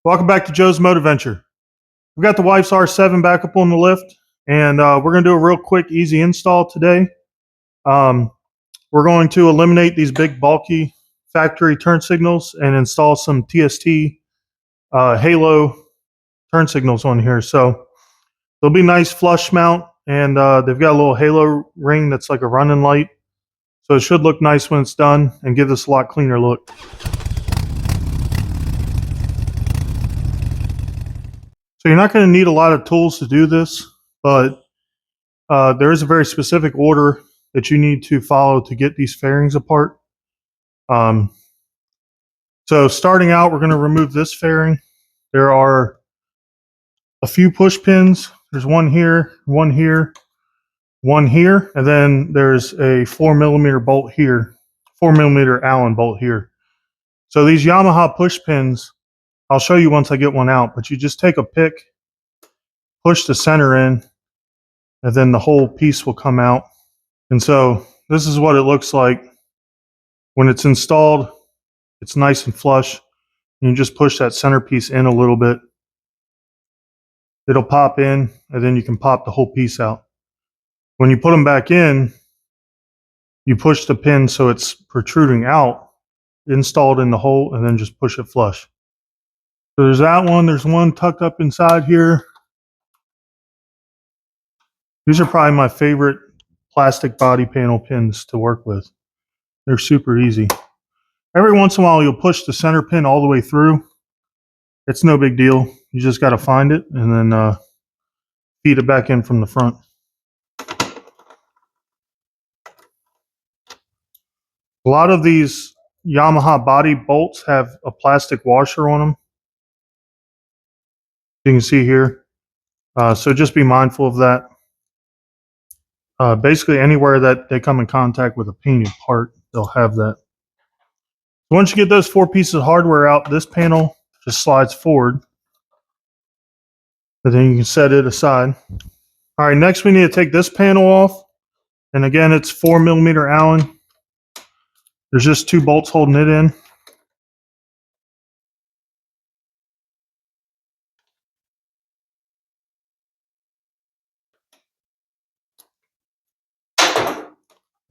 Welcome back to Joe's Motoventure. We've got the wife's R7 back up on the lift, and we're going to do a real quick, easy install today. Um, we're going to eliminate these big, bulky factory turn signals and install some TST Halo turn signals on here. So they'll be nice flush mount, and they've got a little halo ring that's like a running light. So it should look nice when it's done and give this a lot cleaner look. So you're not going to need a lot of tools to do this, but there is a very specific order that you need to follow to get these fairings apart. Um, so starting out, we're going to remove this fairing. There are a few push pins. There's one here, one here, one here, and then there's a 4mm bolt here, 4mm Allen bolt here. So these Yamaha push pins, I'll show you once I get one out, but you just take a pick, push the center in, and then the whole piece will come out. And so this is what it looks like when it's installed. It's nice and flush. You just push that centerpiece in a little bit. It'll pop in, and then you can pop the whole piece out. When you put them back in, you push the pin so it's protruding out, installed in the hole, and then just push it flush. So there's that one. There's one tucked up inside here. These are probably my favorite plastic body panel pins to work with. They're super easy. Every once in a while, you'll push the center pin all the way through. It's no big deal. You just got to find it and then feed it back in from the front. A lot of these Yamaha body bolts have a plastic washer on them. You can see here. So just be mindful of that. Basically, anywhere that they come in contact with a painted part, they'll have that. Once you get those 4 pieces of hardware out, this panel just slides forward. And then you can set it aside. All right, next we need to take this panel off. And again, it's 4mm Allen. There's just 2 bolts holding it in.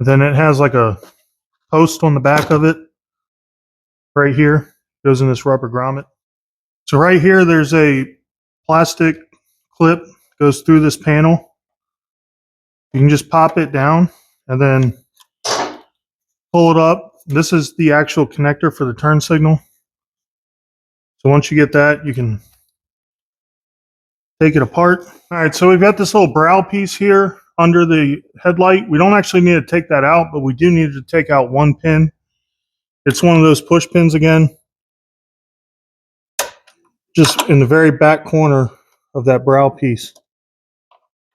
And then it has like a post on the back of it. Right here, goes in this rubber grommet. So right here, there's a plastic clip goes through this panel. You can just pop it down and then pull it up. This is the actual connector for the turn signal. So once you get that, you can take it apart. All right, so we've got this little brow piece here under the headlight. We don't actually need to take that out, but we do need to take out one pin. It's one of those push pins again, just in the very back corner of that brow piece.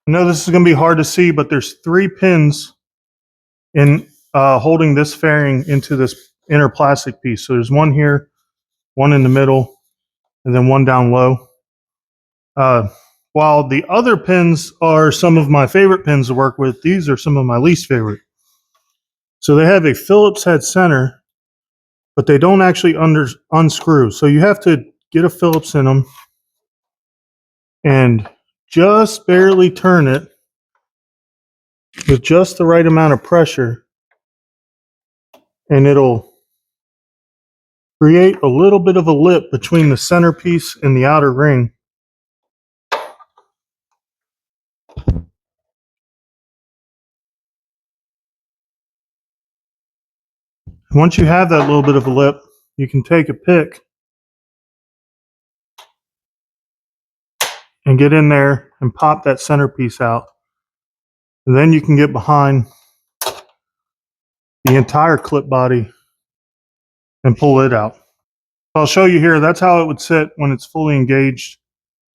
I know this is going to be hard to see, but there's 3 pins in holding this fairing into this inner plastic piece. So there's one here, one in the middle, and then one down low. While the other pins are some of my favorite pins to work with, these are some of my least favorite. So they have a Phillips head center, but they don't actually unscrew. So you have to get a Phillips in them and just barely turn it with just the right amount of pressure, and it'll create a little bit of a lip between the centerpiece and the outer ring. Once you have that little bit of a lip, you can take a pick and get in there and pop that centerpiece out. And then you can get behind the entire clip body and pull it out. I'll show you here. That's how it would sit when it's fully engaged.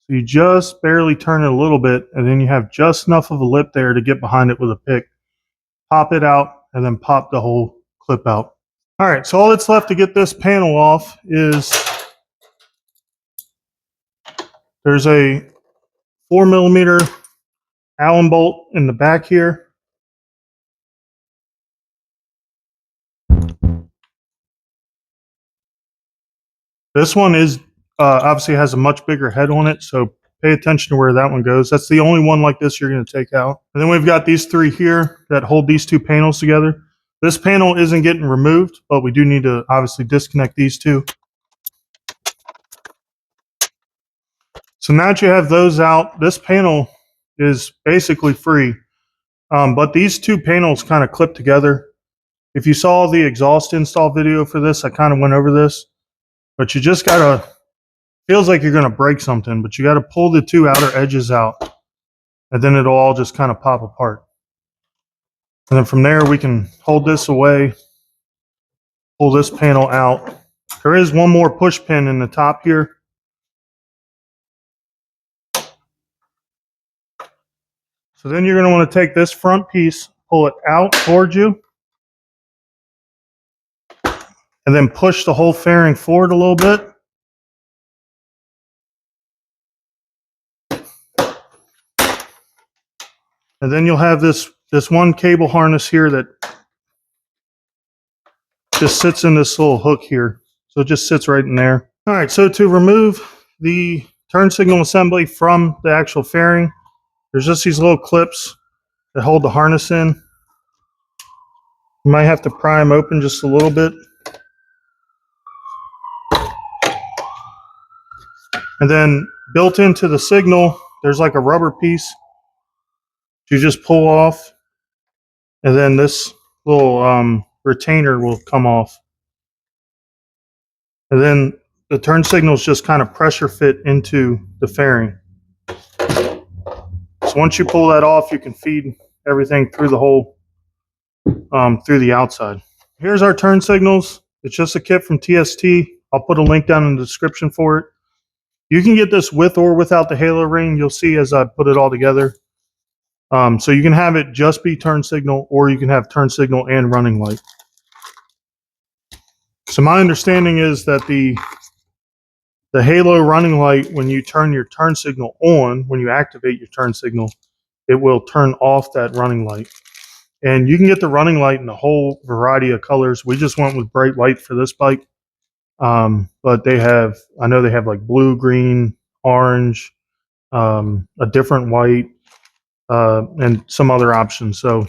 So you just barely turn it a little bit, and then you have just enough of a lip there to get behind it with a pick. Pop it out, and then pop the whole clip out. All right, so all that's left to get this panel off is there's a 4mm Allen bolt in the back here. This one is obviously has a much bigger head on it, so pay attention to where that one goes. That's the only one like this you're going to take out. And then we've got these three here that hold these two panels together. This panel isn't getting removed, but we do need to obviously disconnect these two. So now that you have those out, this panel is basically free. But these two panels kind of clip together. If you saw the exhaust install video for this, I kind of went over this. But you just gotta, feels like you're gonna break something, but you gotta pull the two outer edges out, and then it'll all just kind of pop apart. And then from there, we can hold this away, pull this panel out. There is one more push pin in the top here. So then you're going to want to take this front piece, pull it out towards you, and then push the whole fairing forward a little bit. And then you'll have this one cable harness here that just sits in this little hook here. So it just sits right in there. All right, so to remove the turn signal assembly from the actual fairing, there's just these little clips that hold the harness in. You might have to pry them open just a little bit. And then built into the signal, there's like a rubber piece you just pull off, and then this little retainer will come off. And then the turn signals just kind of pressure fit into the fairing. So once you pull that off, you can feed everything through the hole, through the outside. Here's our turn signals. It's just a kit from TST. I'll put a link down in the description for it. You can get this with or without the halo ring. You'll see as I put it all together. So you can have it just be turn signal, or you can have turn signal and running light. So my understanding is that the halo running light, when you turn your turn signal on, when you activate your turn signal, it will turn off that running light. And you can get the running light in a whole variety of colors. We just went with bright white for this bike. But they have, I know they have like blue, green, orange, a different white, and some other options. So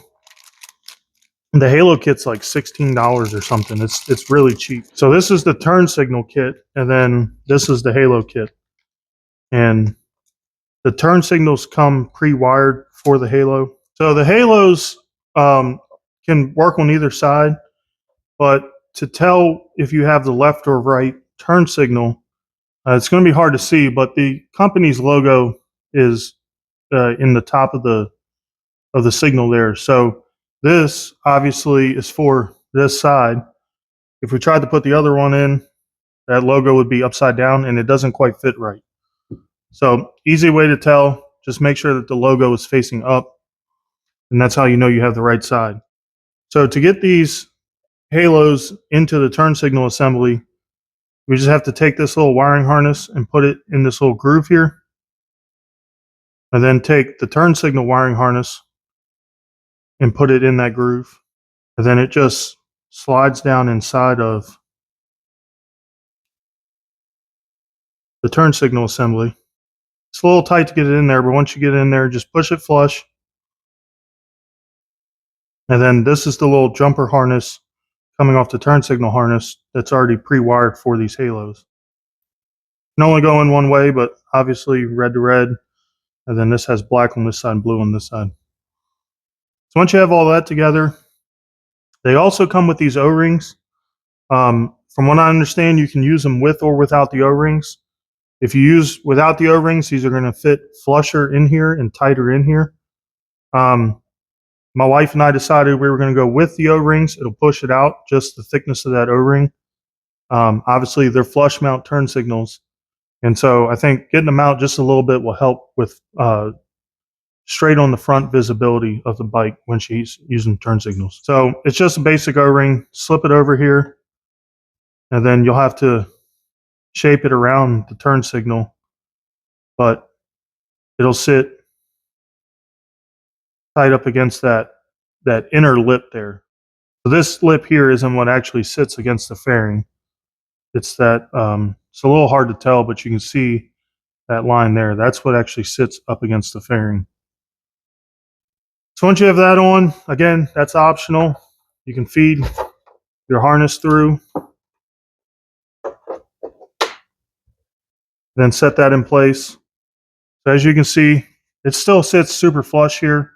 the Halo kit's like $16 or something. It's really cheap. So this is the turn signal kit, and then this is the Halo kit. And the turn signals come pre-wired for the Halo. So the Halos can work on either side, but to tell if you have the left or right turn signal, it's going to be hard to see, but the company's logo is in the top of the signal there. So this obviously is for this side. If we tried to put the other one in, that logo would be upside down and it doesn't quite fit right. So easy way to tell, just make sure that the logo is facing up, and that's how you know you have the right side. So to get these halos into the turn signal assembly, we just have to take this little wiring harness and put it in this little groove here, and then take the turn signal wiring harness and put it in that groove. And then it just slides down inside of the turn signal assembly. It's a little tight to get it in there, but once you get it in there, just push it flush. And then this is the little jumper harness coming off the turn signal harness that's already pre-wired for these halos. It can only go in one way, but obviously red to red. And then this has black on this side and blue on this side. So once you have all that together, they also come with these O-rings. From what I understand, you can use them with or without the O-rings. If you use without the O-rings, these are going to fit flusher in here and tighter in here. My wife and I decided we were going to go with the O-rings. It'll push it out, just the thickness of that O-ring. Obviously, they're flush mount turn signals. And so I think getting them out just a little bit will help with straight on the front visibility of the bike when she's using turn signals. So it's just a basic O-ring. Slip it over here, and then you'll have to shape it around the turn signal, but it'll sit tight up against that inner lip there. So this lip here isn't what actually sits against the fairing. It's that, it's a little hard to tell, but you can see that line there. That's what actually sits up against the fairing. So once you have that on, again, that's optional. You can feed your harness through, then set that in place. So as you can see, it still sits super flush here.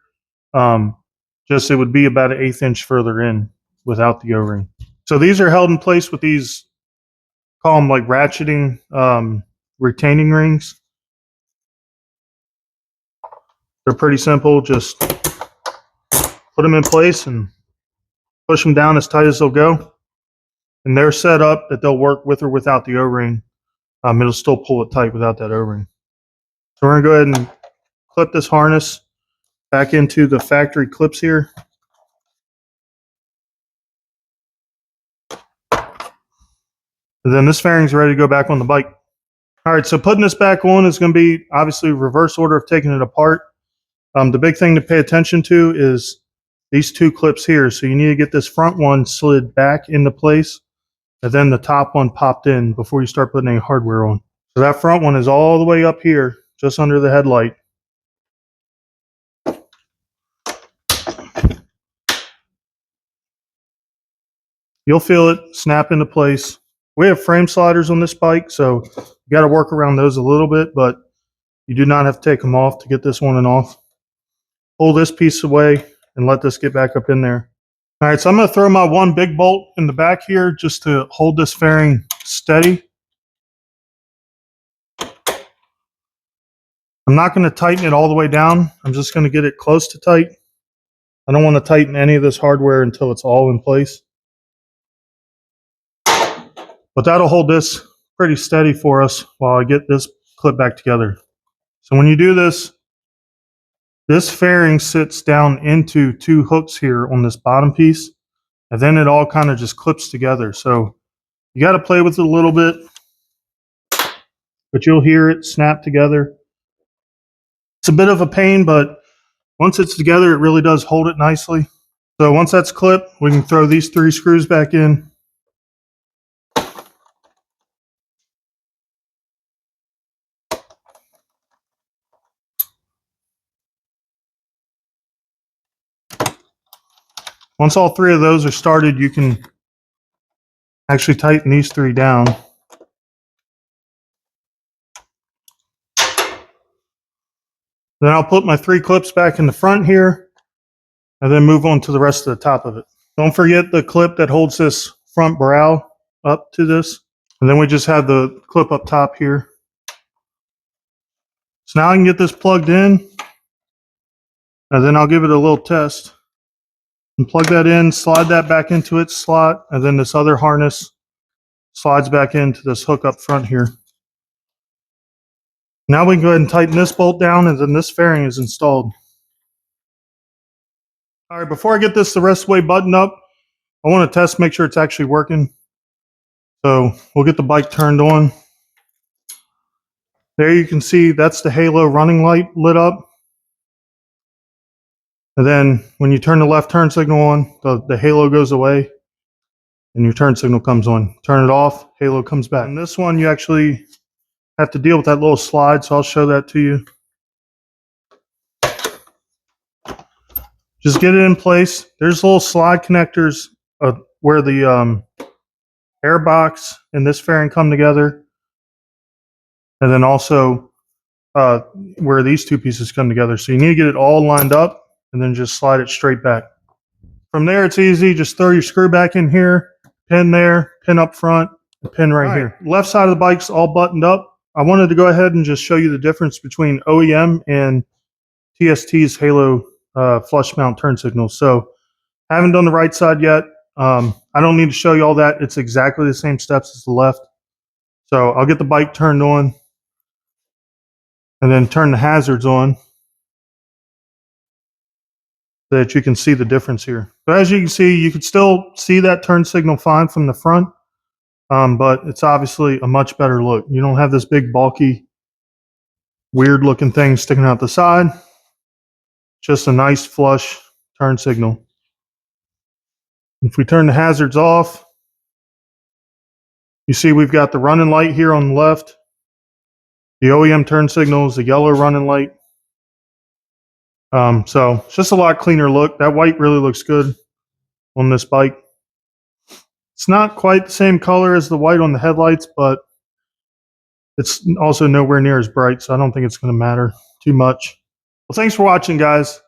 Just it would be about an 1/8 inch further in without the O-ring. So these are held in place with these, call them like ratcheting retaining rings. They're pretty simple. Just put them in place and push them down as tight as they'll go. And they're set up that they'll work with or without the O-ring. It'll still pull it tight without that O-ring. So we're going to go ahead and clip this harness back into the factory clips here. And then this fairing's ready to go back on the bike. All right, so putting this back on is going to be obviously reverse order of taking it apart. The big thing to pay attention to is these two clips here. So you need to get this front one slid back into place, and then the top one popped in before you start putting any hardware on. So that front one is all the way up here, just under the headlight. You'll feel it snap into place. We have frame sliders on this bike, so you got to work around those a little bit, but you do not have to take them off to get this one and off. Pull this piece away and let this get back up in there. All right, so I'm going to throw my one big bolt in the back here just to hold this fairing steady. I'm not going to tighten it all the way down. I'm just going to get it close to tight. I don't want to tighten any of this hardware until it's all in place. But that'll hold this pretty steady for us while I get this clip back together. So when you do this, this fairing sits down into two hooks here on this bottom piece, and then it all kind of just clips together. So you got to play with it a little bit, but you'll hear it snap together. It's a bit of a pain, but once it's together, it really does hold it nicely. So once that's clipped, we can throw these 3 screws back in. Once all 3 of those are started, you can actually tighten these 3 down. Then I'll put my 3 clips back in the front here and then move on to the rest of the top of it. Don't forget the clip that holds this front brow up to this. And then we just have the clip up top here. So now I can get this plugged in, and then I'll give it a little test. And plug that in, slide that back into its slot, and then this other harness slides back into this hook up front here. Now we can go ahead and tighten this bolt down, and then this fairing is installed. All right, before I get this the rest of the way buttoned up, I want to test, make sure it's actually working. So we'll get the bike turned on. There you can see that's the halo running light lit up. And then when you turn the left turn signal on, the halo goes away and your turn signal comes on. Turn it off, halo comes back. And this one, you actually have to deal with that little slide, so I'll show that to you. Just get it in place. There's little slide connectors where the air box and this fairing come together. And then also where these 2 pieces come together. So you need to get it all lined up and then just slide it straight back. From there, it's easy. Just throw your screw back in here, pin there, pin up front, and pin right here. Left side of the bike's all buttoned up. I wanted to go ahead and just show you the difference between OEM and TST's Halo flush mount turn signals. So I haven't done the right side yet. I don't need to show you all that. It's exactly the same steps as the left. So I'll get the bike turned on and then turn the hazards on so that you can see the difference here. So as you can see, you can still see that turn signal fine from the front, but it's obviously a much better look. You don't have this big, bulky, weird looking thing sticking out the side. Just a nice flush turn signal. If we turn the hazards off, You see we've got the running light here on the left, the OEM turn signals, the yellow running light. So it's just a lot cleaner look. That white really looks good on this bike. It's not quite the same color as the white on the headlights, but it's also nowhere near as bright, so I don't think it's going to matter too much. Well, thanks for watching, guys.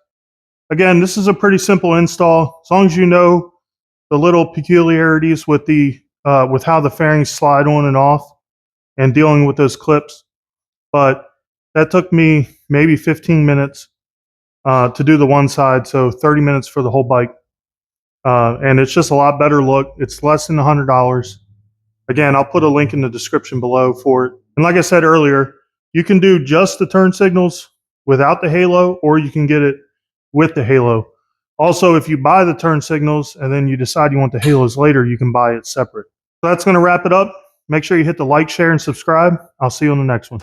Again, this is a pretty simple install. As long as you know the little peculiarities with the with how the fairings slide on and off and dealing with those clips. But that took me maybe 15 minutes to do the one side, so 30 minutes for the whole bike. And it's just a lot better look. It's less than $100. Again, I'll put a link in the description below for it. And like I said earlier, you can do just the turn signals without the halo, or you can get it with the halo. Also, if you buy the turn signals and then you decide you want the halos later, you can buy it separate. So that's going to wrap it up. Make sure you hit the like, share, and subscribe. I'll see you on the next one.